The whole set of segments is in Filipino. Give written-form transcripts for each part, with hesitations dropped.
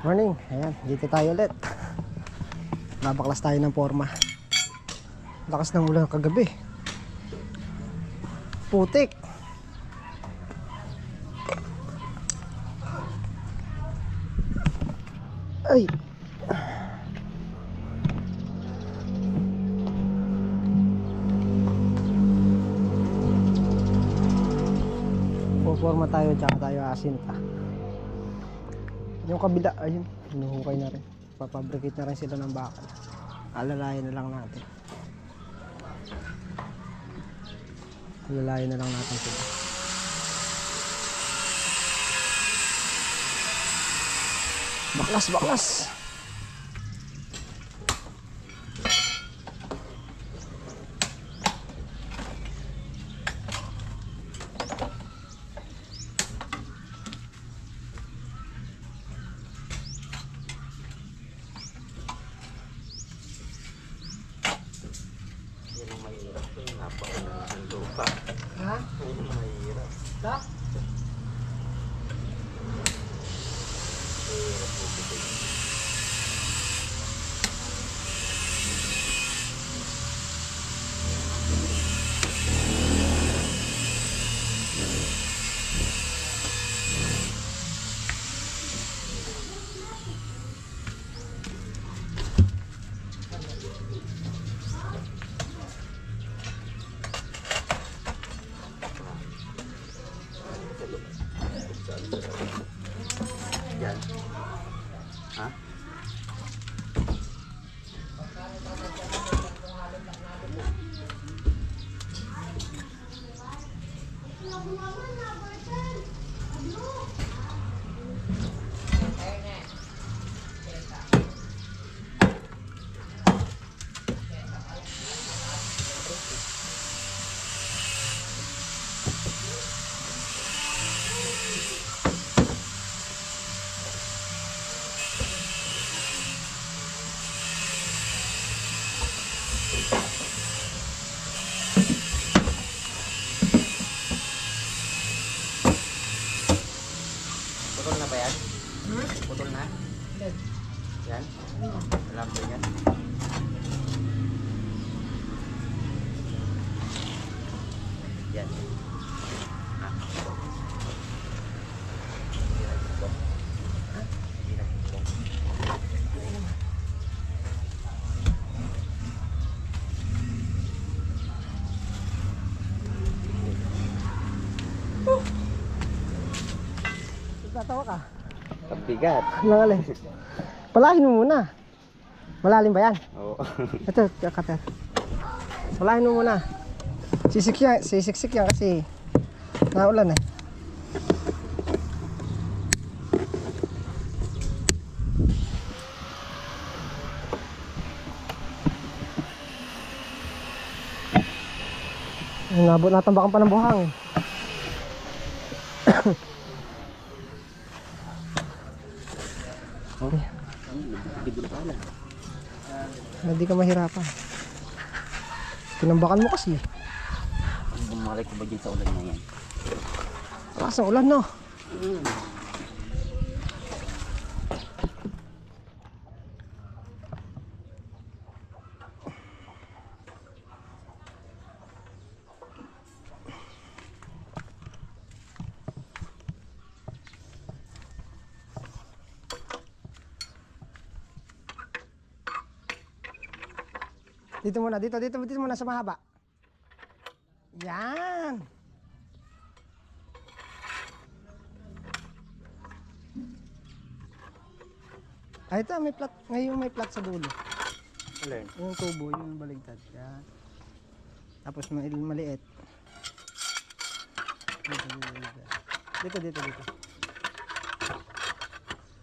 Morning, ayan, dito tayo ulit. Nabaklas tayo ng forma. Lakas ng ulan kagabi. Putik. Ay. Forma tayo, tsaka tayo asinta. Yung kabila, ayun, hinuhukay na rin. Papabricate na rin sila ng bakal. Alalayan na lang natin. Alalayan na lang natin sila. Baklas, baklas! Ha? Mahirap. Ha? Yan. Ha? Putol na ba yan? Putol na? Yan? Alam ko yan. Yan. Tatawa ka. Kabigat. Nangalay. Palahin mo muna. Malalim ba yan? Oo. Ito, kater. Palahin mo muna. Sisiksik yan kasi naulan eh. Nabot natambakan pa ng buhang. Okay. Hindi ka mahirapan. Tinambakan mo kasi. Bumalik ko ba dyan sa ulan na yan? Lakas ng ulan, no? Dito muna, dito muna sa mahaba. Yan. Ay, ito, may plat. Ngayon may plat sa dulo. Alin? Yung tubo, yung baligtad. Yan. Tapos maliit. Dito.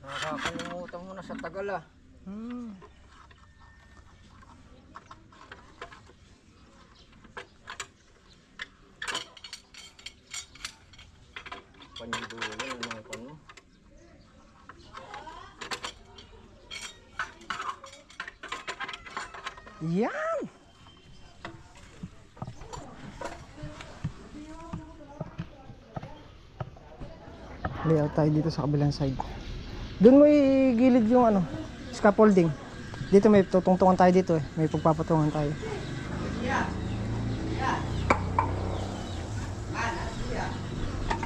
Nakakalimutan mo na sa tagal ah. Pandulo yung mga pano. Yan. Layout tayo dito sa kabilang side. Doon mo igilid yung ano, scaffolding. Dito may tutungtungan tayo dito eh. May pagpapatungan tayo.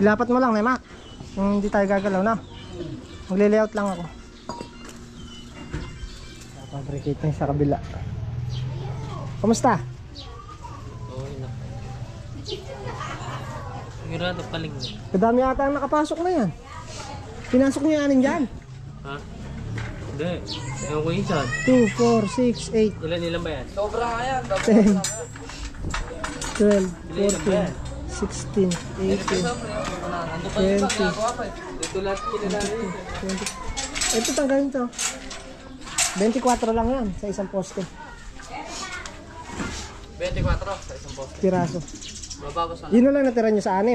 Ilapat mo lang, Nemak. Hindi tayo gagalaw na. Magle-layout lang ako. Fabricate na sa kabila. Kamusta? Okay na. Sigurado paling na. Kadami ata ang nakapasok na yan. Pinasok niyo yanin dyan. Ha? Hindi. Ewan ko yun saan. 2, 4, 6, 8, Ilan ba yan? 10, 12, 14, 16, 18, 20, Ito lahat kinala yun. 20. Ito tanggalin to. 24 lang yan sa isang poste. 24 sa isang poste. Piraso. Mababas na. Yun na lang natira nyo sa 6.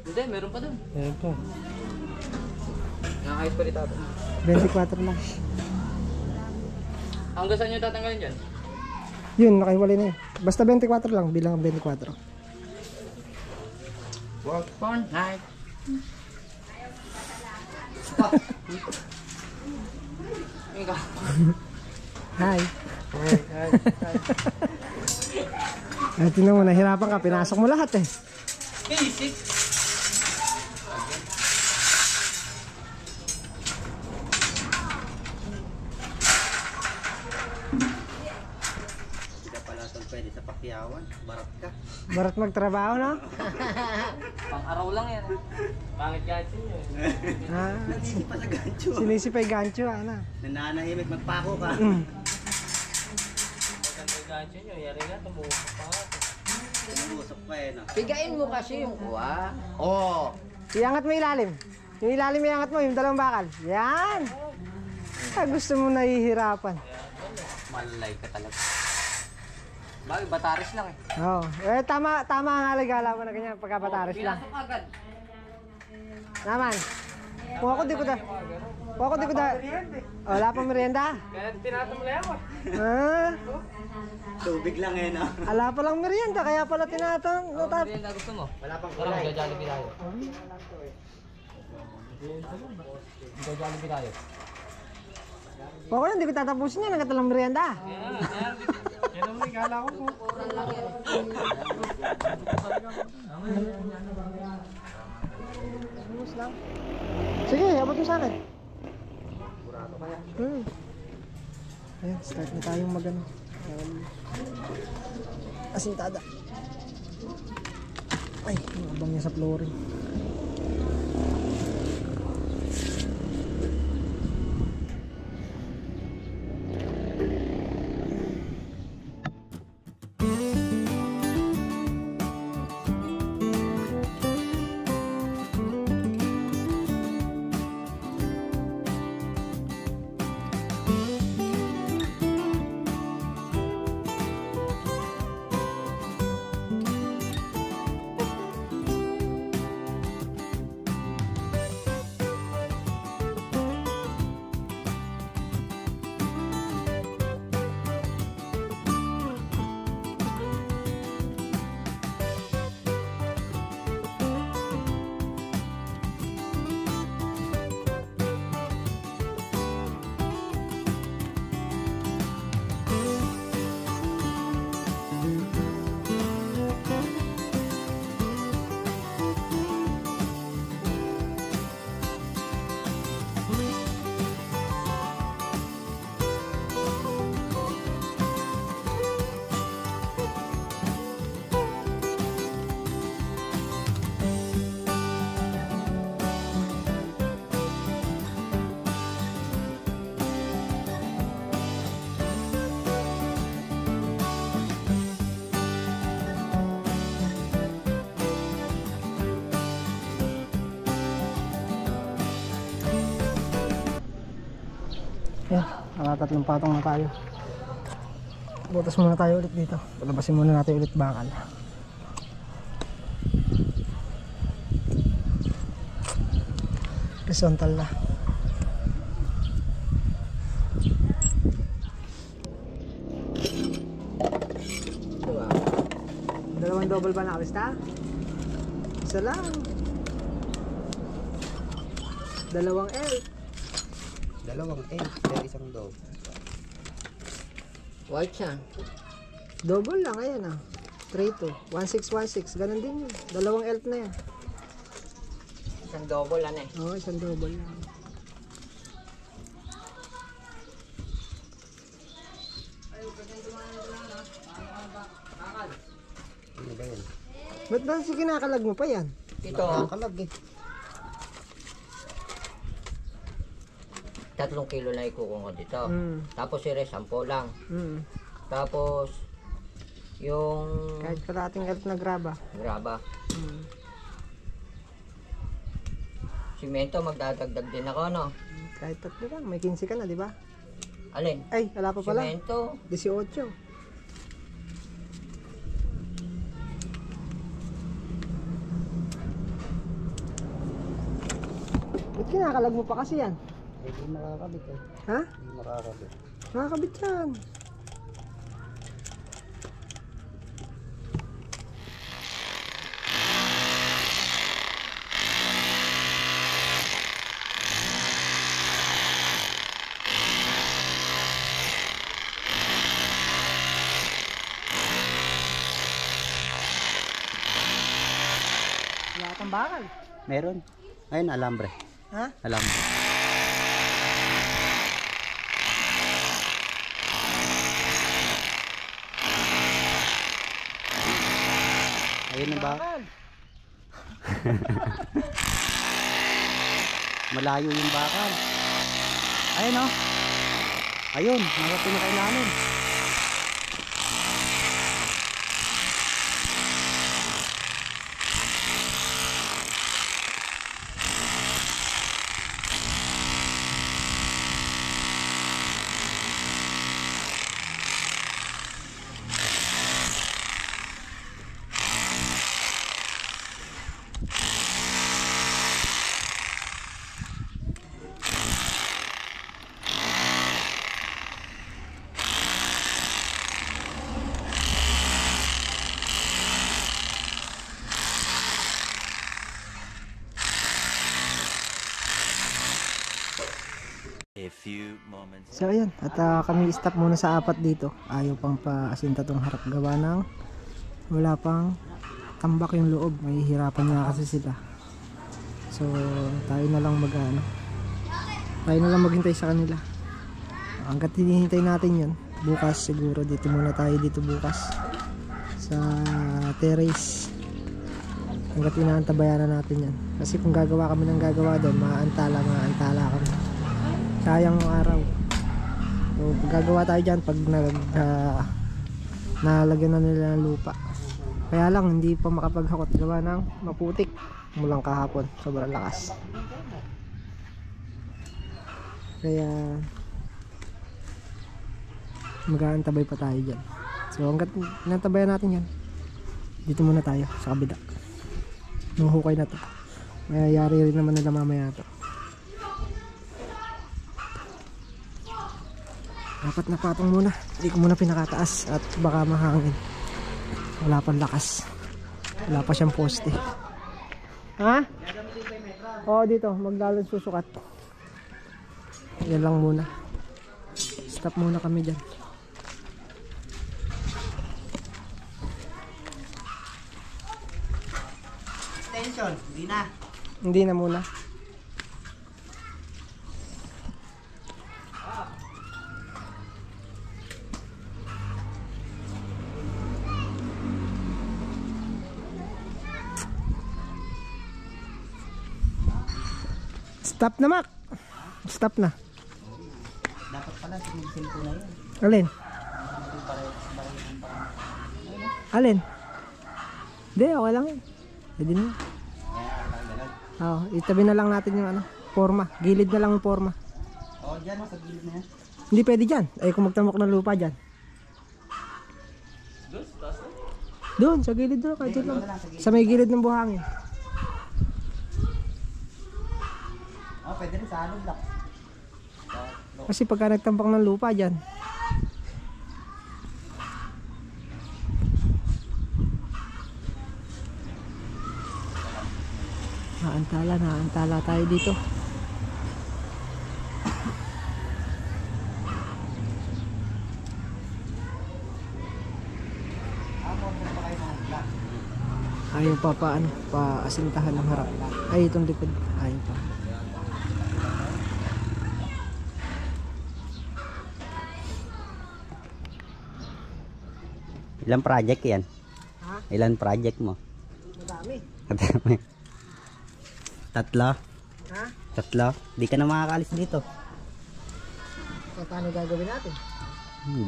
Hindi, meron pa dun. Ayan po. Nakakayos pa rin tato. 24 lang. Hanggang saan nyo tatanggalin dyan? Yun, nakahiwalay na yun. Basta 24 lang, bilang 24. Work for night. Ikaw. Hi. Ay, tinan mo, nahirapan ka. Pinasok mo lahat eh. Basic. Hindi pala ito pwede sa pakyawan. Barat ka. Barat magtrabaho, no? Pang-araw lang yan. Pangit gansin yun. Ah, Hindi pa sa gancho. sinisipay gancho, ano? Nananahimik magpako ka. Maganda gansin yun. Yari nga, tumuha pa nga. Umusok pa eh no. Pigain mo kasi yung kuha. Oo. Iangat mo ilalim. Yung ilalim iangat mo, yung dalawang bakal. Yan! Ah, gusto mo nahihirapan. Malay ka talaga. Bagay, bataris lang eh. Oo. Eh, tama ang halagala mo na ganyan pagkabataris lang. Pinasok agad. Naman. Kung ako di ko da... Oh, wala pang merienda. Kaya tinatam lang ako. Ah, Tubig lang eh no. ala pa lang merienda, kaya pala tinatang... Hindi na gusto mo. Wala pang Tara, kulay. magja-jollibee tayo. Magja-jollibee tayo. Ako hindi ko tatapusin yan, nagkatalang merienda. Yan ang regala ko po. Ayos lang. Sige, abot mo sa akin. Ayan, start na tayong magano. Asintada. Ay, nabang niya sa flooring. Yan, nakatatlong patong na tayo. Butas muna tayo ulit dito. Palabasin muna natin ulit bakal. Horizontal na. Dalawang double ba nakalista? Isa lang. Dalawang L. Dalawang egg, kaya isang dog. White siya. Double lang, ayan ah. 3-2. 1616. Ganun din yun. Dalawang elf na yan. Isang double ano eh. Oo, isang double lang. Ano ba yan? Ba't ba si kinakalag mo pa yan? Ito, Nakakalag eh. 3 kilo na ikukong ko dito. Mm. Tapos si Res, 10 lang. Mm. Tapos, yung Kahit kalating elf na graba. graba. Mm. Simento, magdadagdag din ako, no? Kahit 3 lang. May 15 ka na, di ba? Alin? Ay, wala pa pala. Simento. 18. Ba't kinakalag mo pa kasi yan? Hindi makakabit eh. Ha? Hindi makakabit. Nakakabit yan. Wala kang bakal. Meron. Ayun, alambre. Ha? Alambre. Ayun ang bakal. Malayo yung bakal. Ayun oh. Ayun, nasa pinakailalim. A few moments. So ayan, at kami stop muna sa 4 dito. Ayaw pang paasinta tong harap gawa ng wala pang tambak yung loob. May hirapan nga kasi sila. So tayo na lang tayo na lang maghintay sa kanila. Hanggat hinihintay natin yun, bukas siguro dito muna tayo dito bukas sa terrace. Hanggat inaantabayanan natin yan. Kasi kung gagawa kami ng gagawa doon, maantala kami. Sayang ng araw. So gagawa tayo dyan pag nalagyan na nila ng lupa. Kaya lang hindi pa makapaghakot gawa ng maputik mulang kahapon, sobrang lakas. Kaya mag-aantabay pa tayo dyan. So hanggat nantabayan natin yan, dito muna tayo sa kabila. Nuhukay na to. Mayayari rin naman nila mamaya to. Dapat na patong muna. Hindi ko muna pinakataas at baka mahangin. Wala pang lakas. Wala pa siyang poste. Ha? Oo, dito. Maglalong susukat. Yan lang muna. Stop muna kami dyan. Extension, hindi na. Hindi na muna. Stop na, Mac. Stop na. Dapat pala sumigsilpo na yun. Alin? Alin? Hindi, okay lang yun. Pwede na. Oo, itabi na lang natin yung forma. Gilid na lang yung forma. Oo, dyan, sa gilid na yan. Hindi pwede dyan. Ay, kung magtamok ng lupa dyan. Doon, sa gilid doon. Kahit doon lang. Sa may gilid ng buhangin. Oo, pwede rin sa halong lang. Kasi pagka nagtampak ng lupa dyan, naantala tayo dito. Ayaw pa paano, paasintahan ng harap. Ay, itong likod. Ayaw pa. Ilang project yan? Ha? Ilan project mo? Madami. Tatlo? Ha? Tatlo? Di ka na makakalis dito. So, paano gagawin natin?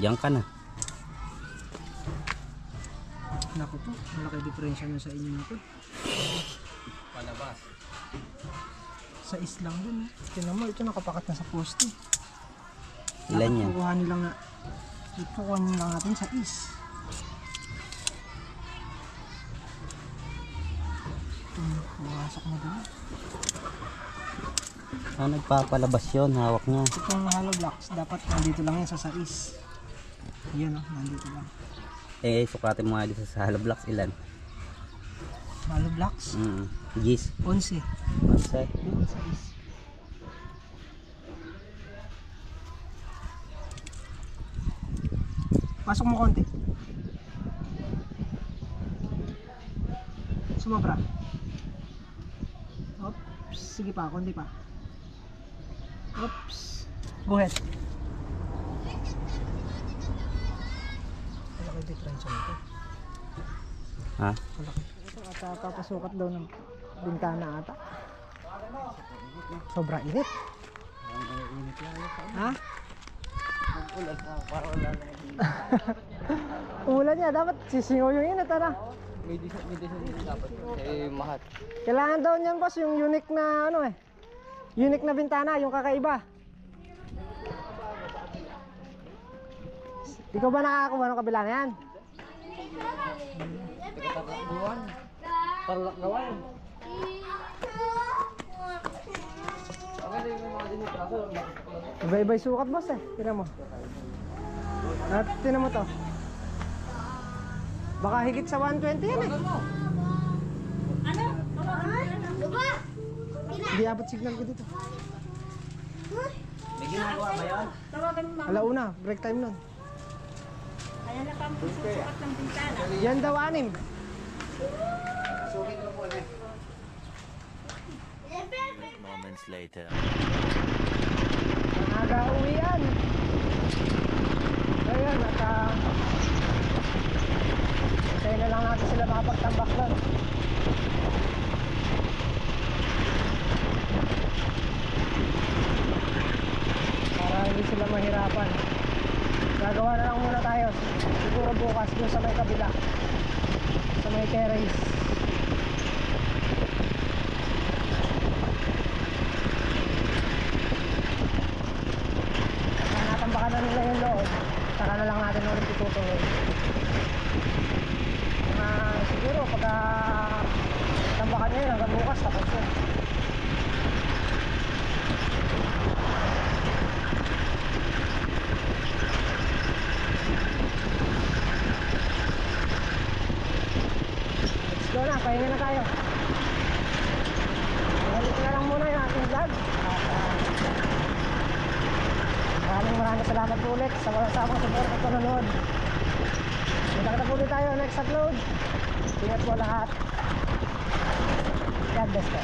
Diyan ka na. Naku po, malaki diferensya na sa inyo na to. Palabas. Sa islang dun. Tingnan mo, ito nakapakat na sa poste. Ilan yan? Kukuhanin lang na. Kukuhanin lang natin sa is. Ito, bumasok na dun. Ah, nagpapalabas yun. Hawak niya. Itong hollow blocks, dapat nandito lang yan sa sais. Yan o, nandito lang. Eh, sukatin mo nga dito sa hollow blocks. Ilan? Hollow blocks, Gis. 11. Bonsai. Doon sa is. Pasok mo konti. Sumabra. Oops, sige pa, konti pa. Oops. Go ahead. Malaki difference nito. Ha? Malaki. Ito ata papasukat daw ng bintana ata. Sobra init. Ha? Umulan niya, dapat sisingaw yung init, ano? May design dapat. Eh, mahat. Kailangan daw niyan, boss, yung unique na ano eh. Unique na bintana, yung kakaiba. Ikaw ba nakakakuha ng kabila na yan? Parlak gawan. Iba-iba yung sukat, boss eh. Tinan mo. At tinan mo to. Baka higit sa 120 yan eh. Hindi abot signal ko dito. May ginagawa ba yan? Alauna, break time nun. Kaya na pang susukat ng bintana. Yan daw 6. Moments later. Nag-uwi yan. Ayan, hintayin na lang natin sila makapagtambak lang. Para hindi sila mahirapan. Gagawa na lang muna tayo. Siguro bukas dun sa may kabila. Sa may terrace. Natambakan na nila yung loob. Saka na lang natin ulit itutuloy. Siguro pagka tambakan nyo yun hanggang bukas tapos yun. Let's go na, pahinga na tayo. Balik na lang muna yung ating vlog. Maraming salamat po ulit sa walang samang support at panonood. Magkakita po ulit tayo next upload. Ingat po lahat. God bless po.